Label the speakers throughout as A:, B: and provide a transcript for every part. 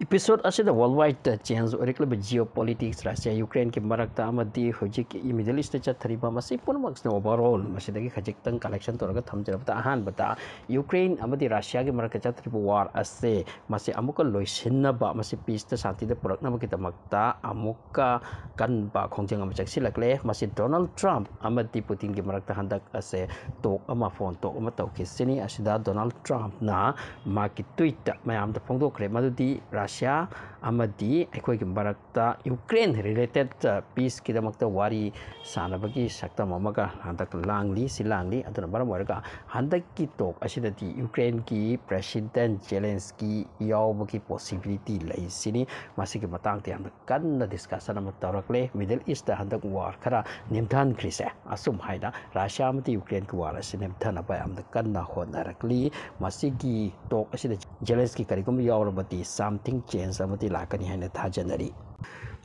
A: episode asida worldwide change oriklaba geopolitics Russia Ukraine ki marakta amadi hojik Middle East cha thariba masi punmak no overall masidagi khajik collection toraga thamjarabta ahan bata Ukraine amadi Russia ki marakta cha thariba war ase masi amuka loisinna ba masi peace ta santi da purakna ba kitamakta amuka kan ba khongjang am chaksilakle masi Donald Trump amadi Putin ki marakta handak ase tok ama phone tok ama tawkisini asida Donald Trump na maki tweet mayam da phongdokre madudi Russia amadi akhoi ki marakta Ukraine related peace ki damakta wari sanabagi sakta mamaga handak langli silangli aduna baram warga handak ki tok asidati Ukraine ki President Zelensky yawbagi possibility lai sini masih ki matang tiang kan discussion am tarakle Middle East handak war khara nimthan krise asum haida Russia amadi Ukraine ki war asinem thana ba am kan na honarakli masih ki tok asida Zelensky karigum yawrabati something change amati lakani haina thajanari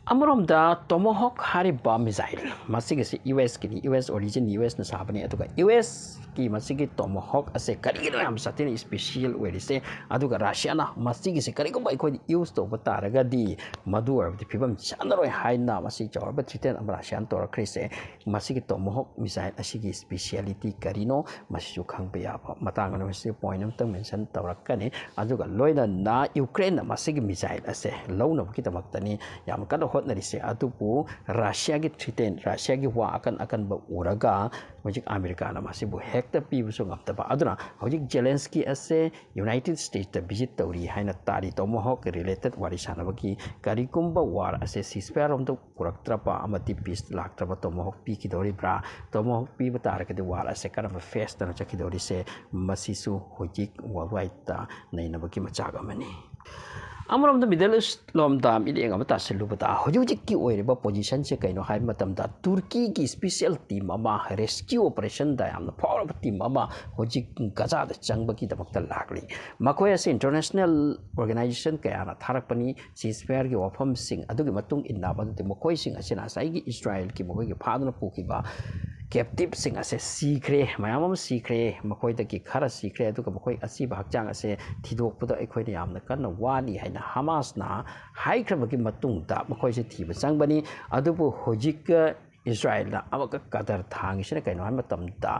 A: Amromda Tomahawk hariba missile masigi US ki US origin US na sabani atuga US ki masigi Tomahawk ase karigino am satin special werise aduga Russia na masigi se karigo bai ko use to bataraga di madur di pibam chanaroi haina masi jawab triten am Russia to krise masigi Tomahawk missile asigi speciality karino masisu khangbe ya matang na masi point am tang mention tawrakani aduga loina na Ukraine masigi missile ase lawna kitamaktani yam kada hotnarise atupu Russia gi thiten Russia gi wa akan ba uraga hojik America na masibu hekta pibuso ngaptaba aduna hojik Zelensky ase United States ta visit tawri haina tari Tomahawk related warisana bagi karikumba war ase ceasefire om to puraktrapa amati peace laktrapa Tomahawk pi kidori bra Tomahawk pi batara ke war ase kana face ta chakidori se masisu hojik worldwide ta naina bagi machaga mani Amram the Middle East lom dam idi ngam ta selu bata hojik ki oire ba position se kaino hai matam da Turkey ki special team ama rescue operation da am power of team ama hojik gaza da changba ki damak ta lakli makoy as international organization ka ana tharakpani ceasefire ki wafam sing adugi matung inna ba de makoy sing asina sai ki Israel ki makoy ki phadna puki ba captive sing ase sikre mayamam sikre makoy da ki khara sikre aduga makoy asi ba hakjang ase thidok puda ekhoi ni amna kan wani haina Hamas na hai krabagi matung da makoy se thiba changbani adubu hojik Israel na amaka kadar thang isina kaino ha matam da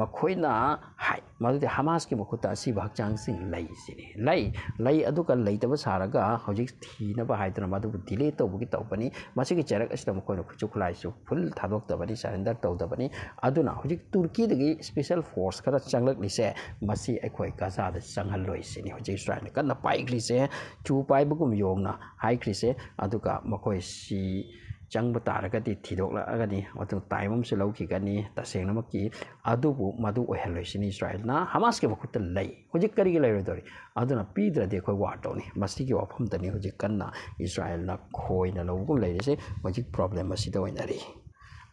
A: makhoi na hai madudi Hamas ki makuta si ba hakjang sing lai sini lai aduga lai taba saraga hojik thina ba haidana madu delay to bugi tawpani masigi charak asna makhoi na khuchu khulai su full thadok tabani surrender taw tabani aduna hojik Turkey dagi special force kara changlak lise masi ekhoi gaza da changhal loi sini hojik Israel kan na pai glise chu pai bugum yongna hai glise aduga makhoi si chang bataraga di thidok la agani atu time um se lauki gani taseng namaki adubu madu oheloi sini Israel na Hamas ke bakut lai hojik kari ge lai dori aduna pidra de khoi war toni masti ki wafam tani hojik kanna Israel na khoi na logum lai se hojik problem masi da oinari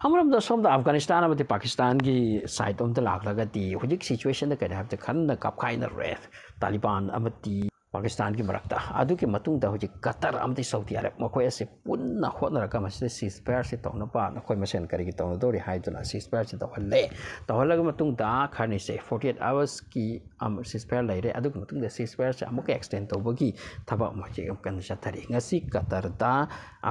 A: Amram da som da Afghanistan amati Pakistan ki side om da laklaga di hojik situation da kada have the khan na kap khai na re Taliban amati Pakistan ki marakta adu ki matung da hoji Qatar amti Saudi Arab makoy ase punna hotna ka mas ceasefire se tawna pa na koy masen kari ki tawna dori haiduna ceasefire se tawhalle tawhallaga matung da khani se 48 hours ki ceasefire laire adu ki matung da ceasefire se amuka extend tawbagi thaba ma je kan sathari ngasi Qatar da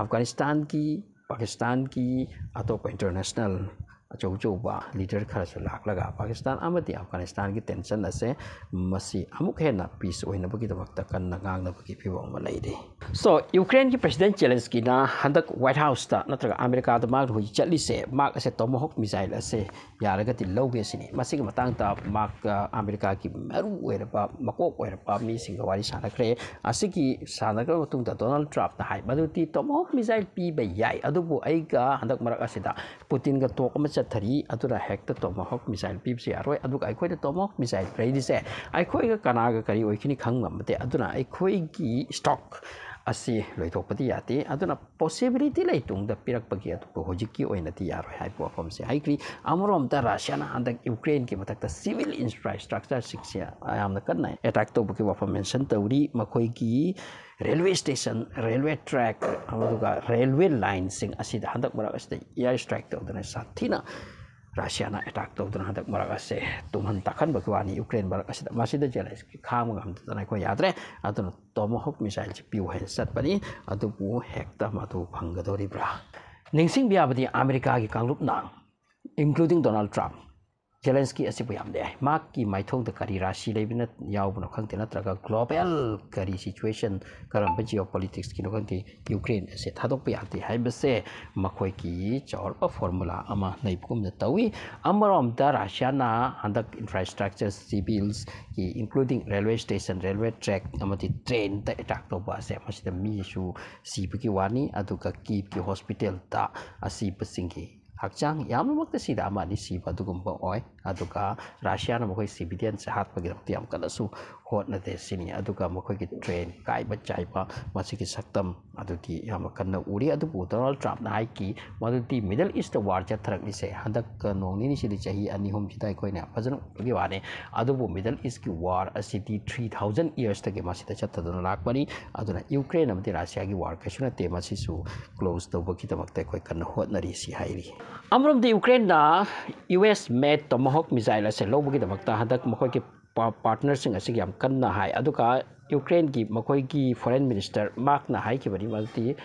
A: Afghanistan ki Pakistan ki atau international Choba leader kharasu laklaga Pakistan amati Afghanistan ki tension ase masi amuk hena peace oina bagi damakta kan nagang na bagi phibong malaide so Ukraine ki President Zelensky na handak White House ta natraga America da mag hui chali se mag ase Tomahawk missile ase yaraga ti loge sini masi ki matang ta mag America ki maru oira pa makok oira pa mi singawari sanakre asiki sanaka matung da Donald Trump ta hai maduti Tomahawk missile pi ba yai adubu aiga handak marak asida Putin ga tok thari adura hekta Tomahawk missile pipsi aroi aduga aikoi da Tomahawk missile ready se aikoi ga kanaga kari oikini khangam te aduna aikoi gi stock asi loithokpati yate aduna possibility lai tung da pirak pagi atu hojiki oina ti yaroi hai pom se haikri amorom da Russia na anda Ukraine ki matakta civil infrastructure siksia ayamna kanna attack to buki wa mention tawri makoi ki railway station railway track amaduga railway line sing asida handak mara asida air strike to dana sathina Russiana attack tawduna hadak marak ase tumhan takhan bagwani Ukraine marak ase masida Zelensky kham ngam tana ko yadre aduna tomahawk missile chi piu hen sat pani adu bu hekta matu phangadori bra ningsing biabadi America gi kanglup na including Donald Trump Zelensky asibu yamde mak ki maithong da kari rashi lebina yawbno khangte natraga global kari situation karam geopolitics ki nokanti Ukraine ase thadok pe ati haibase makhoi ki chawrpa formula ama naipum na tawi amarom da Russia na handak infrastructure civils ki including railway station railway track amati train ta attack to ba se masida mi su sibki wani aduka ki hospital ta asi pasingi hakchang yammakta sida amani siba dugumba oi aduka Russia na mokoi civilian se hat pagi tiam kalasu hot na te sini aduka mokoi ki train kai ba chai pa masiki saktam aduti yamakanna uri adubu Donald Trump na haiki maduti Middle East war cha tharak ni se handak nongni ni sili chahi ani hom chidai koi na fajan gi wane adubu Middle East ki war asiti 3000 years tage masita chataduna lakbani aduna Ukraine amti Russia gi war kasuna te masisu close to baki tamakta koi kan hot na ri si hairi amrom the Ukraine na US made Tomahawk missile ase lobagi damakta hadak makoi ki partners sing ase yam kanna hai aduka Ukraine ki makoi ki foreign minister Mark na hai ki bari malti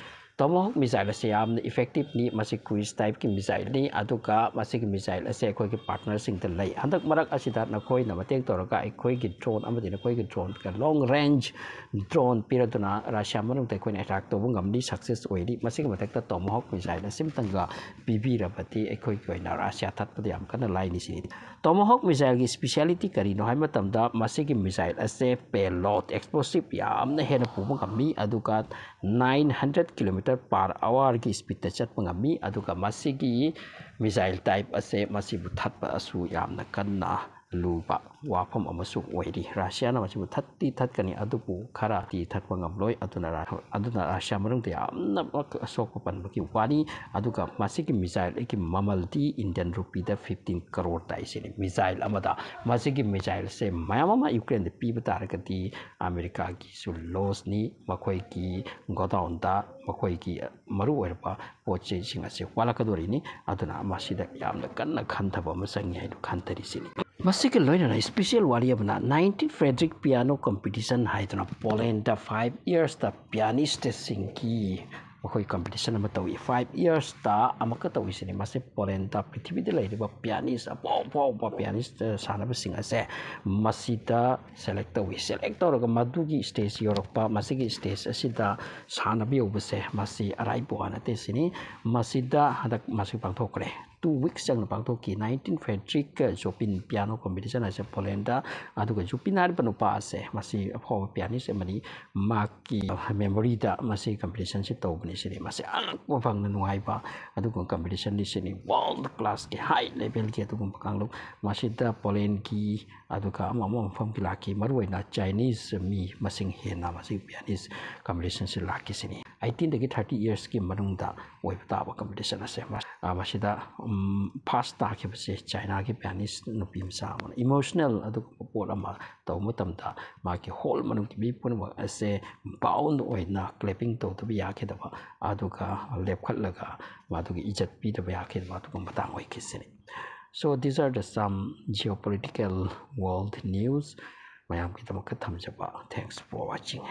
A: Tomahawk missile ase yam effective ni masi cruise type ki missile ni aduka masi ki missile ase koi ki partners sing the lai hadak marak asida na koi na matek toraka koi ki drone amadi na koi ki drone ka long range drone piraduna Russia manung te koi attack to bungam ni success oidi masi ki matek ta Tomahawk missile ase tanga bibi rabati koi koi na Russia that padiam kana lai ni si Tomahawk missile ki speciality kari no hai matamda masi ki missile ase payload explosive yam na hena pu bungam aduka 900 km/h ki speed ta chat pangami aduka masi ki missile type ase masi bu thatpa asu yamna kanna lupa wafam amasu oiri Russia na masi bu thatti thatkani adupu khara ti thatpa ngamloi aduna Russia marung te amna asok pan baki wani aduka masi ki missile ki mamal ti Indian rupee da 15 crore tai sini missile amada masi ki missile se mayama Ukraine de piba tarakati America ki su loss ni makhoi ki godown da makhoi ki maru oirpa poche singa se wala kadori ni aduna masida yamna kanna khantaba masangi haidu khantari sini masiki loina na special wari abna 19 Frederick piano competition haiduna Poland da 5 years da pianist singki makhoi competition ama tawi 5 years ta amaka tawi sini mase Poland da prithvi de lairiba pianist apo pianist sanaba singa se masida select tawi select tawraga madugi stage yorokpa masigi stage asida sanabi obse masi arai boana te sini masida hadak masi pangthokre 2 weeks jang pangthoki 19 Frederick Chopin piano competition ase Poland da aduga Chopin har panupa ase masi apo pianist amani maki memory da masi competition se tawbani sini masi alakwa phangna nuaiba aduga competition ni sini world class ki high level ki aduga pakanglo masi da Poland ki aduga amamo pham ki laki marwaina Chinese mi masing hena masi pianist competition se laki sini 18 dagi 30 years ki manungda oibta ba competition ase masida past ta ke base China ke pianist no pim sa emotional adu popol ama to mutamda ma ke hol manung ki bi pun wa ase bound oina clapping to ya ke da adu ka lep khat laga ma du ki ijat pi da ya ke ma tu matang oi ke sini so these are the some geopolitical world news mayam ki tamak tham jaba thanks for watching